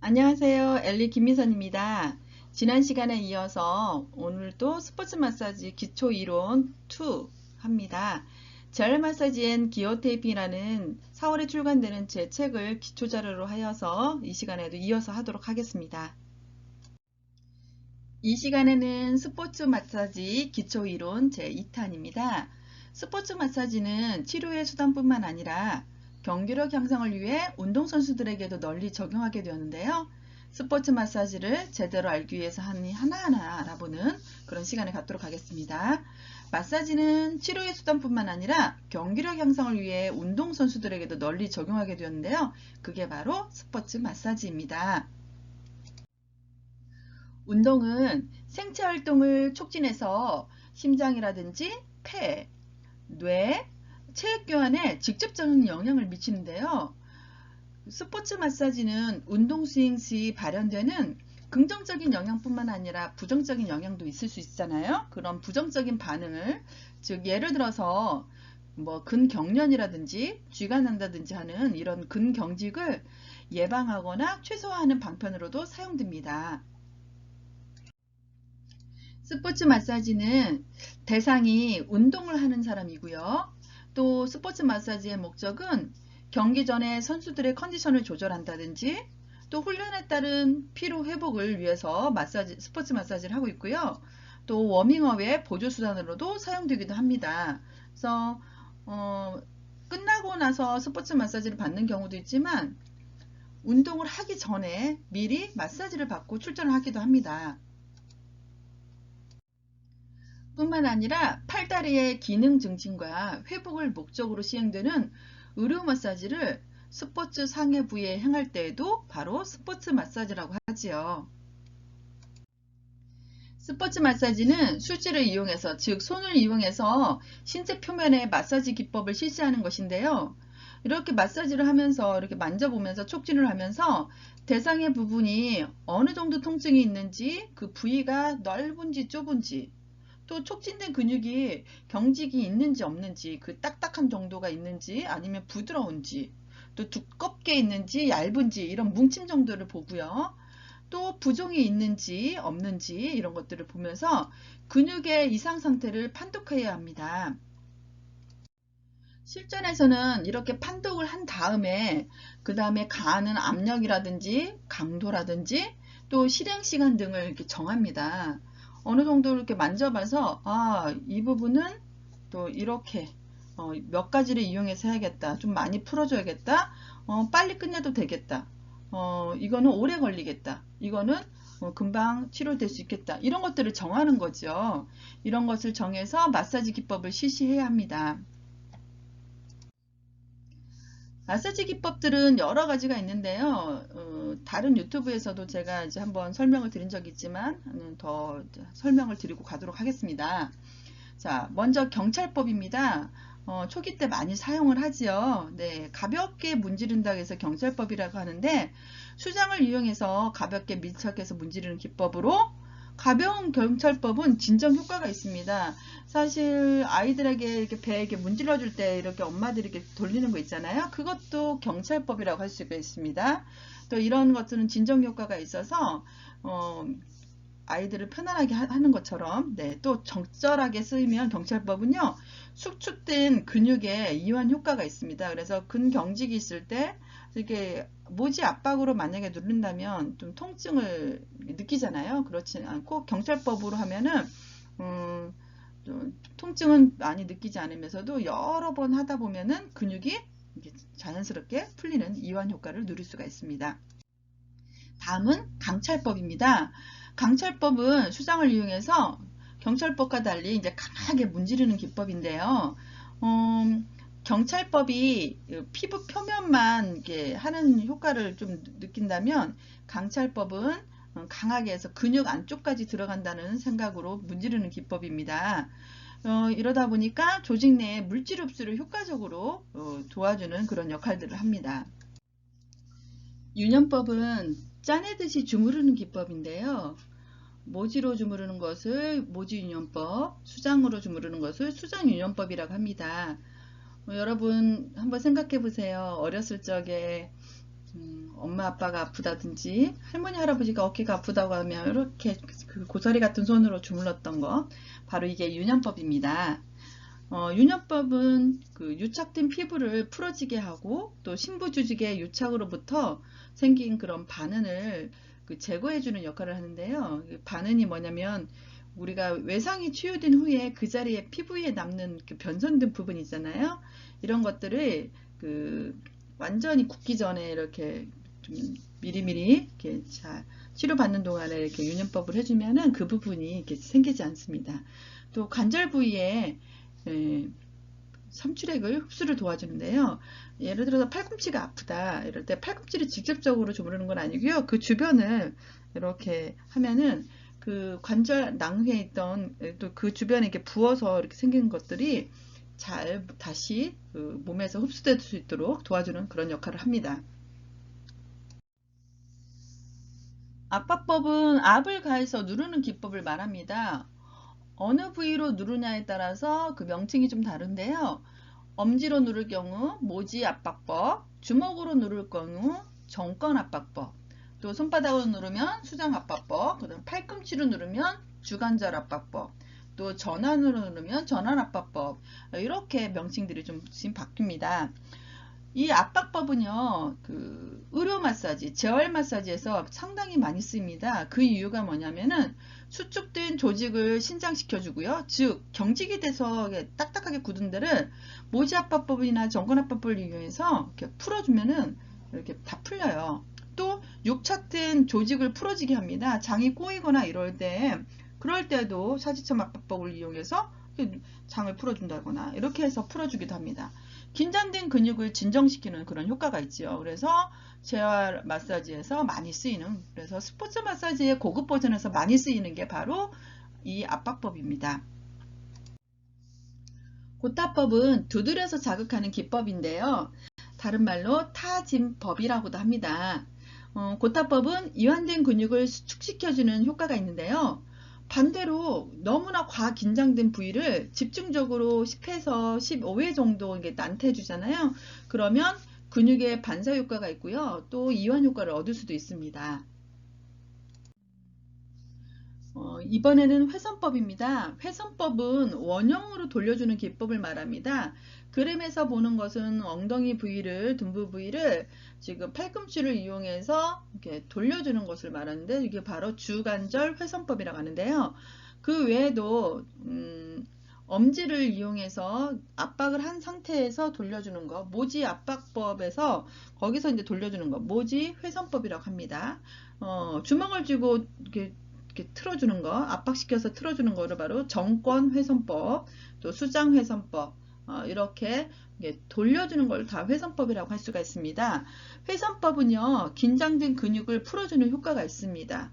안녕하세요. 엘리 김미선입니다. 지난 시간에 이어서 오늘도 스포츠 마사지 기초 이론 2 합니다. 젤 마사지 앤 기어테이핑이라는 4월에 출간되는 제 책을 기초 자료로 하여서 이 시간에도 이어서 하도록 하겠습니다. 이 시간에는 스포츠 마사지 기초 이론 제 2탄입니다. 스포츠 마사지는 치료의 수단뿐만 아니라 경기력 향상을 위해 운동선수들에게도 널리 적용하게 되었는데요. 스포츠 마사지를 제대로 알기 위해서 하나하나 알아보는 그런 시간을 갖도록 하겠습니다. 마사지는 치료의 수단뿐만 아니라 경기력 향상을 위해 운동선수들에게도 널리 적용하게 되었는데요. 그게 바로 스포츠 마사지입니다. 운동은 생체 활동을 촉진해서 심장이라든지 폐, 뇌, 체액 교환에 직접적인 영향을 미치는데요. 스포츠 마사지는 운동 수행 시 발현되는 긍정적인 영향뿐만 아니라 부정적인 영향도 있을 수 있잖아요. 그런 부정적인 반응을, 즉 예를 들어서 근경련이라든지 쥐가 난다든지 하는 이런 근경직을 예방하거나 최소화하는 방편으로도 사용됩니다. 스포츠 마사지는 대상이 운동을 하는 사람이고요. 또 스포츠 마사지의 목적은 경기 전에 선수들의 컨디션을 조절한다든지 또 훈련에 따른 피로 회복을 위해서 스포츠 마사지를 하고 있고요. 또 워밍업의 보조수단으로도 사용되기도 합니다. 그래서 끝나고 나서 스포츠 마사지를 받는 경우도 있지만 운동을 하기 전에 미리 마사지를 받고 출전을 하기도 합니다. 뿐만 아니라 팔다리의 기능 증진과 회복을 목적으로 시행되는 의료 마사지를 스포츠 상해 부위에 행할 때에도 바로 스포츠 마사지라고 하지요. 스포츠 마사지는 수지를 이용해서, 즉 손을 이용해서 신체 표면에 마사지 기법을 실시하는 것인데요. 이렇게 마사지를 하면서 이렇게 만져보면서 촉진을 하면서 대상의 부분이 어느 정도 통증이 있는지, 그 부위가 넓은지 좁은지, 또 촉진된 근육이 경직이 있는지 없는지, 그 딱딱한 정도가 있는지 아니면 부드러운지, 또 두껍게 있는지 얇은지 이런 뭉침 정도를 보고요. 또 부종이 있는지 없는지 이런 것들을 보면서 근육의 이상 상태를 판독해야 합니다. 실전에서는 이렇게 판독을 한 다음에 그 다음에 가하는 압력이라든지 강도라든지 또 실행 시간 등을 이렇게 정합니다. 어느 정도 이렇게 만져봐서 이 부분은 또 이렇게 몇 가지를 이용해서 해야겠다. 좀 많이 풀어줘야겠다. 빨리 끝내도 되겠다. 이거는 오래 걸리겠다. 이거는 금방 치료될 수 있겠다. 이런 것들을 정하는 거죠. 이런 것을 정해서 마사지 기법을 실시해야 합니다. 마사지 기법들은 여러 가지가 있는데요. 다른 유튜브에서도 제가 이제 한번 설명을 드린 적이 있지만 더 설명을 드리고 가도록 하겠습니다. 자, 먼저 경찰법입니다. 초기 때 많이 사용을 하지요. 네, 가볍게 문지른다고 해서 경찰법이라고 하는데 수장을 이용해서 가볍게 밀착해서 문지르는 기법으로 가벼운 경찰법은 진정 효과가 있습니다. 사실 아이들에게 이렇게 배에 이렇게 문질러 줄 때 이렇게 엄마들이 이렇게 돌리는 거 있잖아요. 그것도 경찰법이라고 할 수가 있습니다. 또 이런 것들은 진정 효과가 있어서 아이들을 편안하게 하는 것처럼, 네, 또 적절하게 쓰이면 경찰법은요 수축된 근육에 이완 효과가 있습니다. 그래서 근경직이 있을 때 이렇게 모지 압박으로 만약에 누른다면 좀 통증을 느끼잖아요. 그렇지 않고 경찰법으로 하면은 통증은 많이 느끼지 않으면서도 여러 번 하다 보면은 근육이 자연스럽게 풀리는 이완 효과를 누릴 수가 있습니다. 다음은 강찰법입니다. 강찰법은 수장을 이용해서 경찰법과 달리 이제 강하게 문지르는 기법인데요. 경찰법이 피부 표면만 이렇게 하는 효과를 좀 느낀다면 강찰법은 강하게 해서 근육 안쪽까지 들어간다는 생각으로 문지르는 기법입니다. 이러다 보니까 조직 내에 물질 흡수를 효과적으로 도와주는 그런 역할들을 합니다. 유연법은 짜내듯이 주무르는 기법인데요. 모지로 주무르는 것을 모지유연법, 수장으로 주무르는 것을 수장유연법이라고 합니다. 여러분 한번 생각해 보세요. 어렸을 적에 엄마 아빠가 아프다든지 할머니 할아버지가 어깨가 아프다고 하면 이렇게 그 고사리 같은 손으로 주물렀던 거, 바로 이게 유년법입니다. 유년법은 그 유착된 피부를 풀어지게 하고 또 신부조직의 유착으로부터 생긴 그런 반은을 그 제거해주는 역할을 하는데요. 반은이 뭐냐면 우리가 외상이 치유된 후에 그 자리에 피부에 남는 그 변선된 부분 있잖아요. 이런 것들을 그 완전히 굳기 전에 이렇게 좀 미리미리 이렇게 잘 치료받는 동안에 이렇게 유년법을 해주면은 그 부분이 이렇게 생기지 않습니다. 또 관절 부위에 삼출액을 흡수를 도와주는데요. 예를 들어서 팔꿈치가 아프다 이럴 때 팔꿈치를 직접적으로 주무르는 건 아니고요. 그 주변을 이렇게 하면은 그 관절 낭회에 있던 또 그 주변에 이렇게 부어서 이렇게 생긴 것들이 잘 다시 그 몸에서 흡수될 수 있도록 도와주는 그런 역할을 합니다. 압박법은 압을 가해서 누르는 기법을 말합니다. 어느 부위로 누르냐에 따라서 그 명칭이 좀 다른데요. 엄지로 누를 경우 모지 압박법, 주먹으로 누를 경우 정권 압박법, 또 손바닥으로 누르면 수장 압박법, 그다음 팔꿈치로 누르면 주관절 압박법, 또 전환으로 누르면 전환 압박법, 이렇게 명칭들이 좀 바뀝니다. 이 압박법은요, 그 의료 마사지, 재활 마사지에서 상당히 많이 쓰입니다. 그 이유가 뭐냐면은 수축된 조직을 신장시켜 주고요. 즉 경직이 돼서 딱딱하게 굳은 데를 모지 압박법이나 정권 압박법을 이용해서 이렇게 풀어주면은 이렇게 다 풀려요. 또 욕착된 조직을 풀어지게 합니다. 장이 꼬이거나 이럴 때, 그럴 때도 사지첨 압박법을 이용해서 장을 풀어준다거나 이렇게 해서 풀어주기도 합니다. 긴장된 근육을 진정시키는 그런 효과가 있죠. 그래서 재활 마사지에서 많이 쓰이는, 그래서 스포츠 마사지의 고급 버전에서 많이 쓰이는 게 바로 이 압박법입니다. 고타법은 두드려서 자극하는 기법인데요. 다른 말로 타진법이라고도 합니다. 고타법은 이완된 근육을 수축시켜주는 효과가 있는데요. 반대로 너무나 과긴장된 부위를 집중적으로 10회에서 15회 정도 난타해 주잖아요. 그러면 근육의 반사 효과가 있고요. 또 이완 효과를 얻을 수도 있습니다. 이번에는 회선법입니다. 회선법은 원형으로 돌려주는 기법을 말합니다. 그림에서 보는 것은 엉덩이 부위를, 둔부 부위를 지금 팔꿈치를 이용해서 이렇게 돌려주는 것을 말하는데, 이게 바로 주관절 회선법이라고 하는데요. 그 외에도 엄지를 이용해서 압박을 한 상태에서 돌려주는 거, 모지 압박법에서 거기서 이제 돌려주는 거, 모지 회선법이라고 합니다. 주먹을 쥐고 이렇게 틀어주는 거, 압박시켜서 틀어주는 거를 바로 정권 회선법, 또 수장 회선법, 이렇게 돌려주는 걸 다 회선법이라고 할 수가 있습니다. 회선법은요, 긴장된 근육을 풀어주는 효과가 있습니다.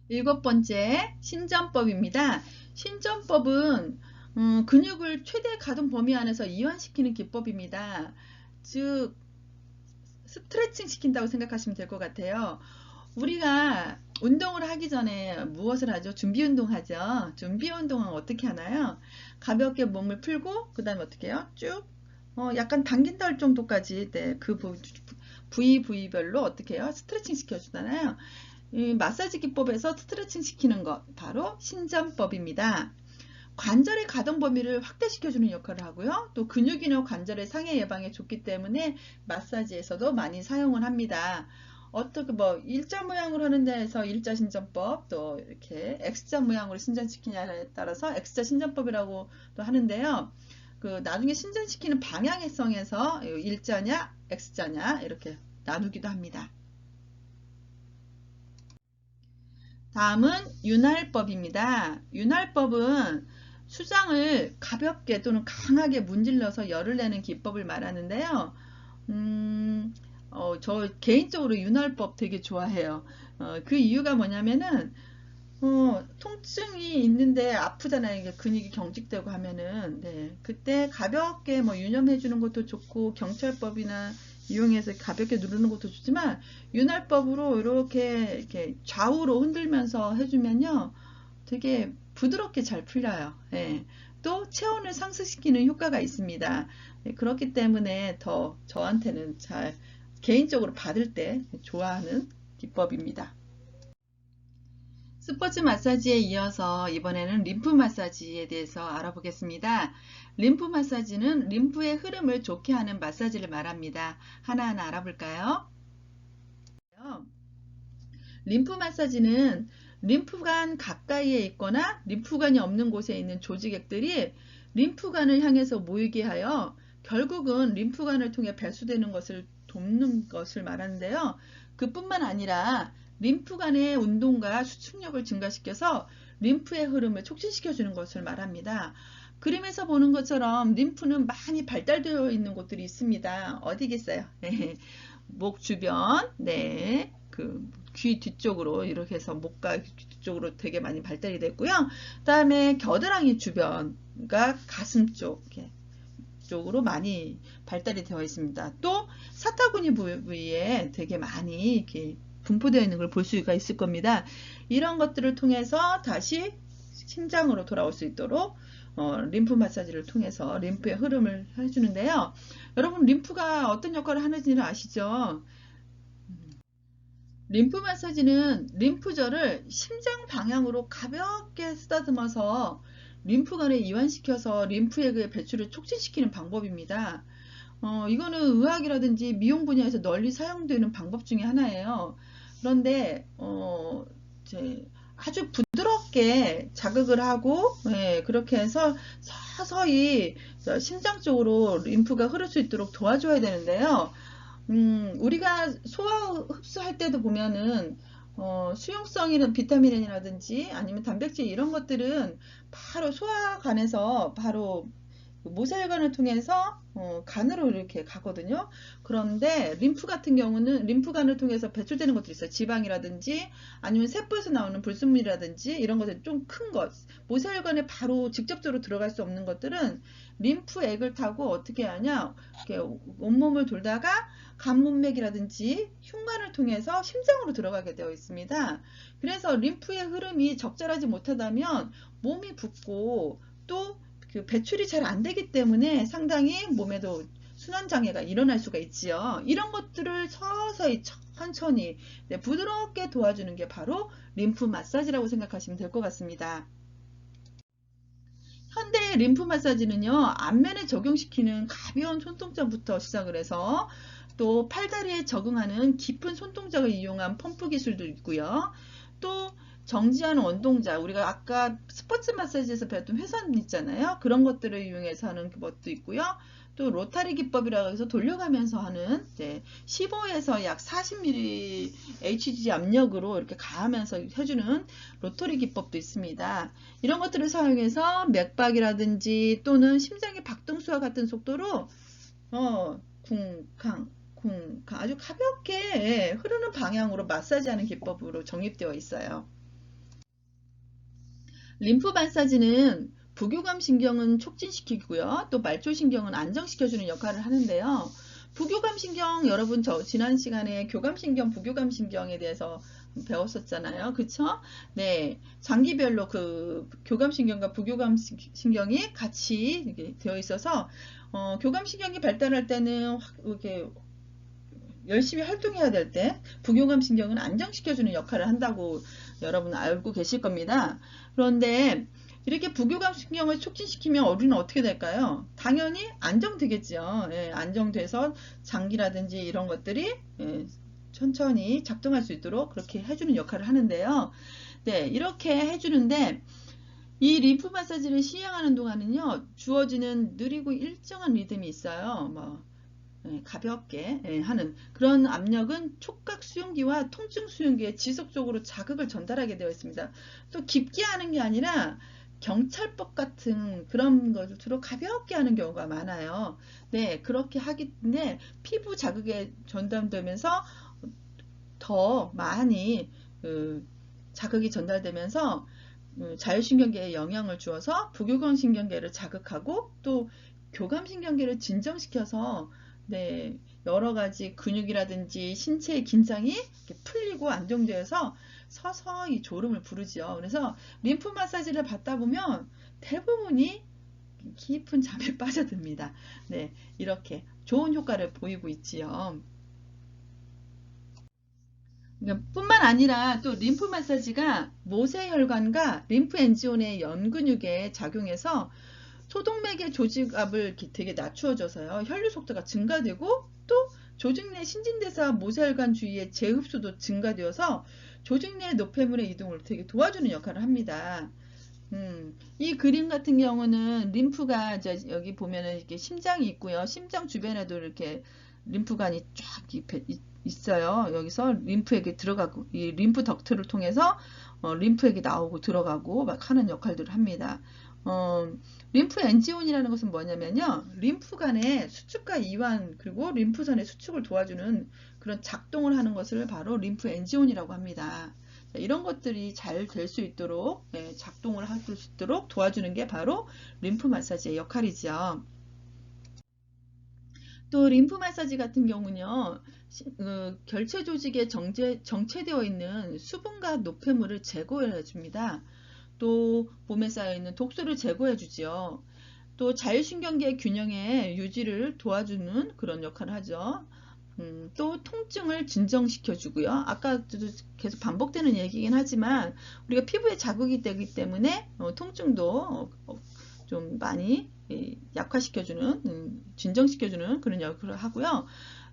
7번째, 신전법입니다. 신전법은 근육을 최대 가동 범위 안에서 이완시키는 기법입니다. 즉, 스트레칭 시킨다고 생각하시면 될 것 같아요. 우리가 운동을 하기 전에 무엇을 하죠? 준비 운동 하죠. 준비 운동은 어떻게 하나요? 가볍게 몸을 풀고 그 다음에 어떻게 해요? 쭉 약간 당긴다 할 정도까지 그 부위별로 어떻게 해요? 스트레칭 시켜주잖아요. 이 마사지 기법에서 스트레칭 시키는 것 바로 신전법입니다. 관절의 가동 범위를 확대시켜주는 역할을 하고요. 또 근육이나 관절의 상해 예방에 좋기 때문에 마사지에서도 많이 사용을 합니다. 어떻게 뭐 일자 모양으로 하는 데에서 일자 신전법, 또 이렇게 X자 모양으로 신전시키냐에 따라서 X자 신전법이라고 또 하는데요. 그 나중에 신전시키는 방향성에서 일자냐 X자냐 이렇게 나누기도 합니다. 다음은 윤활법입니다. 윤활법은 수장을 가볍게 또는 강하게 문질러서 열을 내는 기법을 말하는데요. 저 개인적으로 윤활법 되게 좋아해요. 그 이유가 뭐냐면은 통증이 있는데 아프잖아요. 이게 근육이 경직되고 하면은 그때 가볍게 뭐 유념해 주는 것도 좋고 경찰법이나 이용해서 가볍게 누르는 것도 좋지만 윤활법으로 이렇게 좌우로 흔들면서 해주면요 되게 부드럽게 잘 풀려요. 또 체온을 상승시키는 효과가 있습니다. 네, 그렇기 때문에 더 저한테는 잘 개인적으로 받을 때 좋아하는 기법입니다. 스포츠 마사지에 이어서 이번에는 림프 마사지에 대해서 알아보겠습니다. 림프 마사지는 림프의 흐름을 좋게 하는 마사지를 말합니다. 하나하나 알아볼까요? 림프 마사지는 림프관 가까이에 있거나 림프관이 없는 곳에 있는 조직액들이 림프관을 향해서 모이게 하여 결국은 림프관을 통해 배수되는 것을 돕는 것을 말하는데요. 그뿐만 아니라 림프관의 운동과 수축력을 증가시켜서 림프의 흐름을 촉진시켜 주는 것을 말합니다. 그림에서 보는 것처럼 림프는 많이 발달되어 있는 곳들이 있습니다. 어디겠어요? 네. 목 주변, 네, 귀 뒤쪽으로 이렇게 해서 목과 귀 뒤쪽으로 되게 많이 발달이 됐고요. 그 다음에 겨드랑이 주변과 가슴 쪽으로 많이 발달이 되어 있습니다. 또 사타구니 부위에 되게 많이 이렇게 분포되어 있는 걸 볼 수가 있을 겁니다. 이런 것들을 통해서 다시 심장으로 돌아올 수 있도록 림프 마사지를 통해서 림프의 흐름을 해주는데요. 여러분 림프가 어떤 역할을 하는지는 아시죠? 림프 마사지는 림프절을 심장 방향으로 가볍게 쓰다듬어서 림프관에 이완시켜서 림프액의 배출을 촉진시키는 방법입니다. 이거는 의학이라든지 미용 분야에서 널리 사용되는 방법 중에 하나예요. 그런데 아주 부드럽게 자극을 하고 그렇게 해서 서서히 심장 쪽으로 림프가 흐를 수 있도록 도와줘야 되는데요. 우리가 소화 흡수할 때도 보면은 수용성이나 비타민이라든지 아니면 단백질 이런 것들은 바로 소화관에서 바로 모세혈관을 통해서 간으로 이렇게 가거든요. 그런데 림프 같은 경우는 림프관을 통해서 배출되는 것들이 있어요. 지방이라든지 아니면 세포에서 나오는 불순물이라든지 이런 것들 좀 큰 것, 모세혈관에 바로 직접적으로 들어갈 수 없는 것들은 림프액을 타고 어떻게 하냐, 이렇게 온몸을 돌다가 간문맥이라든지 흉관을 통해서 심장으로 들어가게 되어 있습니다. 그래서 림프의 흐름이 적절하지 못하다면 몸이 붓고 또 그 배출이 잘 안 되기 때문에 상당히 몸에도 순환장애가 일어날 수가 있지요. 이런 것들을 서서히 천천히 부드럽게 도와주는 게 바로 림프 마사지라고 생각하시면 될 것 같습니다. 현대의 림프 마사지는요, 안면에 적용시키는 가벼운 손동작부터 시작을 해서 또 팔다리에 적응하는 깊은 손동작을 이용한 펌프 기술도 있고요. 또 정지하는 원동작, 우리가 아까 스포츠 마사지에서 배웠던 회선 있잖아요. 그런 것들을 이용해서 하는 것도 있고요. 또 로타리 기법이라고 해서 돌려가면서 하는 15에서 약 40mm HG 압력으로 이렇게 가하면서 해주는 로터리 기법도 있습니다. 이런 것들을 사용해서 맥박이라든지 또는 심장의 박동수와 같은 속도로 쿵쾅 쿵쾅 아주 가볍게 흐르는 방향으로 마사지하는 기법으로 정립되어 있어요. 림프 마사지는 부교감 신경은 촉진시키고요. 또 말초 신경은 안정시켜주는 역할을 하는데요. 부교감 신경 여러분 지난 시간에 교감 신경, 부교감 신경에 대해서 배웠었잖아요. 그쵸? 네. 장기별로 그 교감 신경과 부교감 신경이 같이 되어 있어서 교감 신경이 발달할 때는 이렇게 열심히 활동해야 될 때 부교감 신경은 안정시켜주는 역할을 한다고 여러분 알고 계실 겁니다. 그런데 이렇게 부교감 신경을 촉진시키면 우리는 어떻게 될까요? 당연히 안정되겠죠. 안정돼서 장기라든지 이런 것들이 천천히 작동할 수 있도록 그렇게 해주는 역할을 하는데요. 네, 이렇게 해주는데 이 림프 마사지를 시행하는 동안은요, 주어지는 느리고 일정한 리듬이 있어요. 가볍게 하는 그런 압력은 촉각 수용기와 통증 수용기에 지속적으로 자극을 전달하게 되어 있습니다. 또 깊게 하는 게 아니라 경찰법 같은 그런 것을 주로 가볍게 하는 경우가 많아요. 네, 그렇게 하기 때문에 피부 자극에 전달되면서 더 많이 자극이 전달되면서 자율신경계에 영향을 주어서 부교감신경계를 자극하고 또 교감신경계를 진정시켜서 여러가지 근육이라든지 신체의 긴장이 풀리고 안정되어서 서서히 졸음을 부르죠. 그래서 림프 마사지를 받다 보면 대부분이 깊은 잠에 빠져듭니다. 네, 이렇게 좋은 효과를 보이고 있지요. 뿐만 아니라 또 림프 마사지가 모세혈관과 림프 엔지온의 연근육에 작용해서 소동맥의 조직압을 되게 낮추어줘서요. 혈류 속도가 증가되고 또 조직 내 신진대사 모세혈관 주위의 재흡수도 증가되어서 조직 내 노폐물의 이동을 되게 도와주는 역할을 합니다. 이 그림 같은 경우는 림프가 이제 여기 보면은 이렇게 심장이 있고요. 심장 주변에도 이렇게 림프관이 쫙 있어요. 여기서 림프액이 들어가고 이 림프 덕트를 통해서 림프액이 나오고 들어가고 막 하는 역할들을 합니다. 림프 엔지온이라는 것은 뭐냐면요. 림프관의 수축과 이완 그리고 림프선의 수축을 도와주는 그런 작동을 하는 것을 바로 림프 엔지온이라고 합니다. 이런 것들이 잘 될 수 있도록 작동을 할 수 있도록 도와주는 게 바로 림프 마사지의 역할이죠. 또 림프 마사지 같은 경우는요. 결체 조직에 정체되어 있는 수분과 노폐물을 제거해 줍니다. 또 몸에 쌓여있는 독소를 제거해 주지요. 또 자율신경계 균형의 유지를 도와주는 그런 역할을 하죠. 또 통증을 진정시켜 주고요. 아까도 계속 반복되는 얘기긴 하지만 우리가 피부에 자극이 되기 때문에 통증도 좀 많이 약화시켜주는 진정시켜주는 그런 역할을 하고요.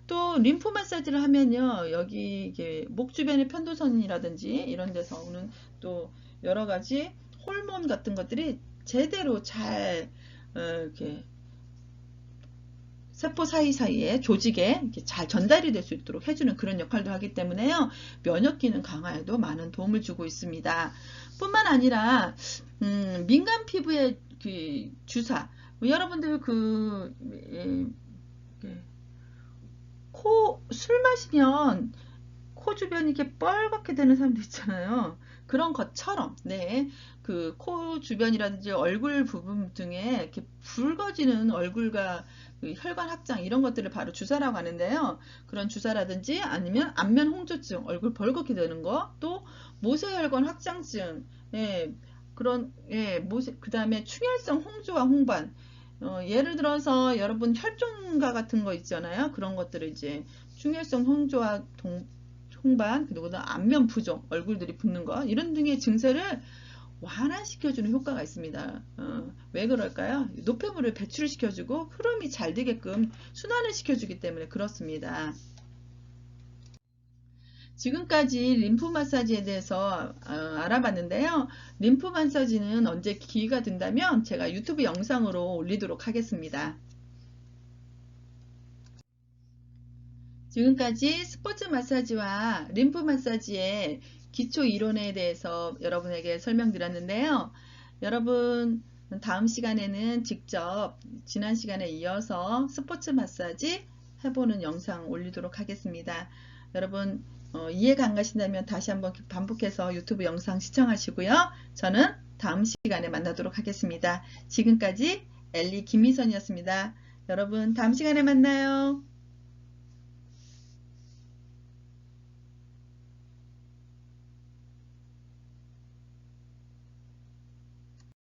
또 림프 마사지를 하면요. 여기 목 주변의 편도선이라든지 이런 데서 오는 또 여러 가지 호르몬 같은 것들이 제대로 잘 이렇게 세포 사이사이에 조직에 이렇게 잘 전달이 될 수 있도록 해주는 그런 역할도 하기 때문에요. 면역 기능 강화에도 많은 도움을 주고 있습니다. 뿐만 아니라 민감 피부의 그 주사 여러분들 술 마시면 코 주변이 이렇게 뻘겋게 되는 사람들 있잖아요. 그런 것처럼, 네, 그 코 주변이라든지 얼굴 부분 등에 이렇게 붉어지는 얼굴과 그 혈관 확장 이런 것들을 바로 주사라고 하는데요. 그런 주사라든지 아니면 안면 홍조증, 얼굴 벌겋게 되는 거, 또 모세혈관 확장증, 그런 그 다음에 충혈성 홍조와 홍반. 예를 들어서 여러분 혈종가 같은 거 있잖아요. 그런 것들을 이제 충혈성 홍조와 홍반 그리고 안면 부종, 얼굴들이 붓는 거 이런 등의 증세를 완화시켜주는 효과가 있습니다. 왜 그럴까요? 노폐물을 배출시켜주고 흐름이 잘 되게끔 순환을 시켜주기 때문에 그렇습니다. 지금까지 림프 마사지에 대해서 알아봤는데요. 림프 마사지는 언제 기회가 된다면 제가 유튜브 영상으로 올리도록 하겠습니다. 지금까지 스포츠 마사지와 림프 마사지의 기초 이론에 대해서 여러분에게 설명드렸는데요. 여러분 다음 시간에는 직접 지난 시간에 이어서 스포츠 마사지 해보는 영상 올리도록 하겠습니다. 여러분 이해가 안 가신다면 다시 한번 반복해서 유튜브 영상 시청하시고요. 저는 다음 시간에 만나도록 하겠습니다. 지금까지 엘리 김미선이었습니다. 여러분 다음 시간에 만나요.